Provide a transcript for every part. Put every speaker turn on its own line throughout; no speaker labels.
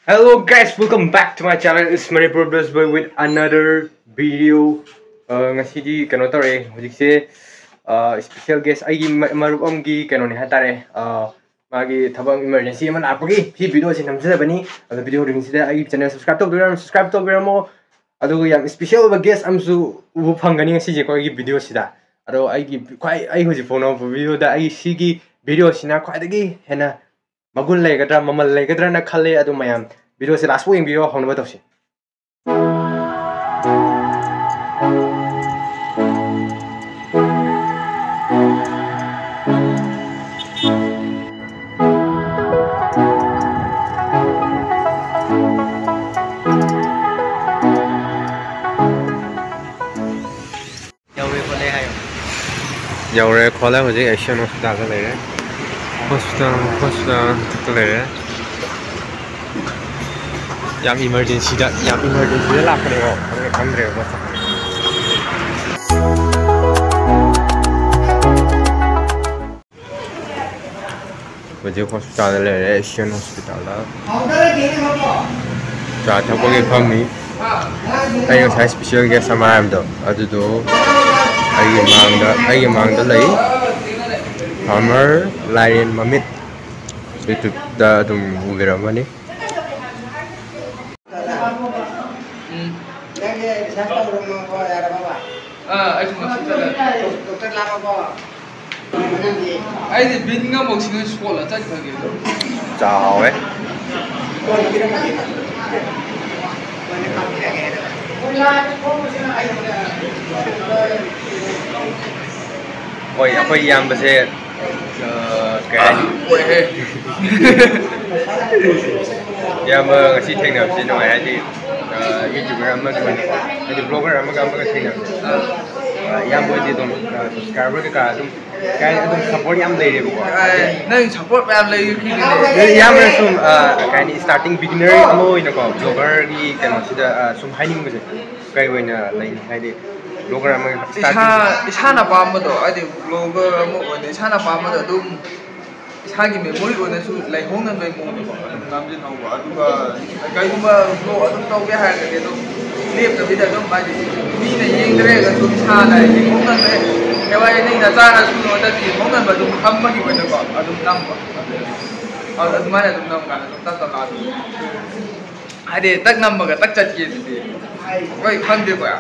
Hello guys, welcome back to my channel. It's Manipur boy with another video. Ngasidi kano tore hojikse special guest ai marup amgi kano ni hatare magi thabang emergency man apagi hi video sin namjabani adu video ring sida ai channel subscribe to biramo adu yam special guest amsu ubu phangani ngasije ko ai video sida ado ai gi kwai ai hoji phone video da ai shigi video sina kwai dagi hena magun legadra mamal legadra na khale adu mayam video se last week video hongna batawsi yaure khole hoje Asian hospital le re hospital le re yam emergency da la pare ho andre ho hoje hospital le re Asian hospital la ja thako ge phami ayo sai special guest samam do adu do ai mang da lai hammer lion mamit itu da dum uberamani
ai thì bên ngâm một xin số là chắc phải kiểu
chào ấy ôi apa yang besar cái yang ngasih thing nào xin nói hay thì Utuber Amaga hay thì blogger Amaga thing nào yang boleh ditum subscriber cái support yang lagi bu
nên support em lấy khi
này yang mana sum cái này starting beginner amo ini kok blogger di kan sudah sum hiding begitu kayak mana lain hay di blogger Amaga starting
isana paham betul ada blogger amo ada isana paham betul tu isagi memori ada su lain hong dan memori namanya nawa aduga kayak cuma blog aduh tahu dia harga gitu lihat tapi dah tu macam ni yang terus tu isana yang hong dan kayak ini dah cara su ada di hong dan betul hampa di mana kok aduh nampak aduh mana tu nampak tak tahu ada tak nampak tak cakap gitu woi kan dia apa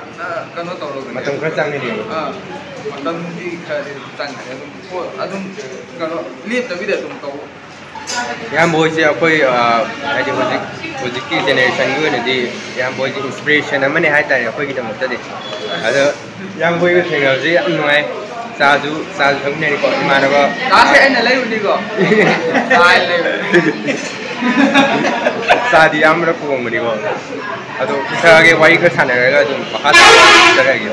kan tu tahu
macam kerjaan ni dia
macam di kerja tangga aduh kalau lihat tapi dah tahu
yang boleh sih aku ada project generation gue nanti yang boleh inspiration nama ni hai tadi aku kita mesti deh ada yang boleh tinggal sih nungai saju thong ni kok di mana kok
dah saya ni lagi ni kok saya lagi
sadi yang mana pun ni kok aduh kita lagi wajib ke sana lagi tu makha lagi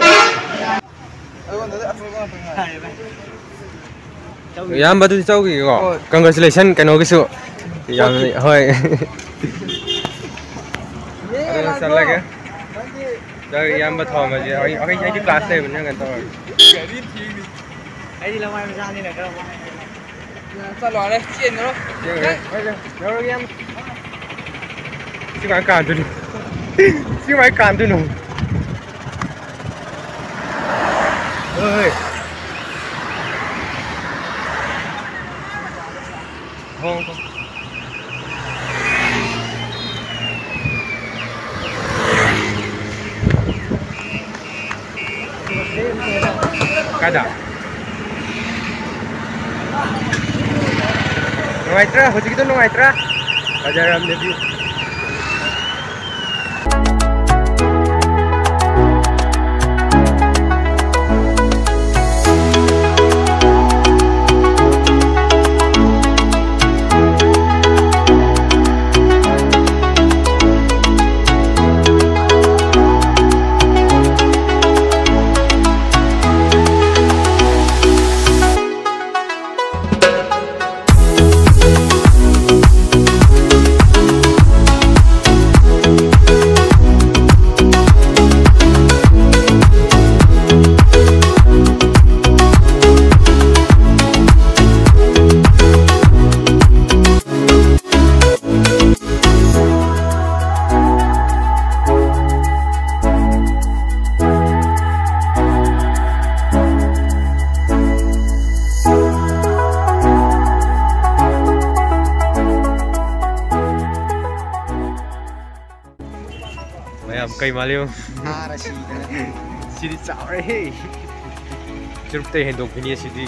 yang baru tahu ke kok congratulations kan oke su yang hoi ada salah ke dari yang betul aja oke jadi kelas deh bener kan tahu
ai đi làm ai mà ra như này đâu sao lò đây chiên nữa
đâu em chứ phải cản tôi đi chứ phải cản tôi nổ ơi không kada Numitse hojik itu Numitse ajaran debut ꯌꯥꯝ ꯀꯩ ꯃꯥꯜꯂꯦ
ꯊꯥꯔ ꯁꯤꯗꯅ
ꯁꯤꯗꯤ ꯆꯥꯎꯔꯦꯍꯦ ꯆꯨꯔꯨꯞꯇꯩ ꯍꯦꯟꯗꯣꯛꯄꯤꯅꯤ ꯁꯤꯗꯤ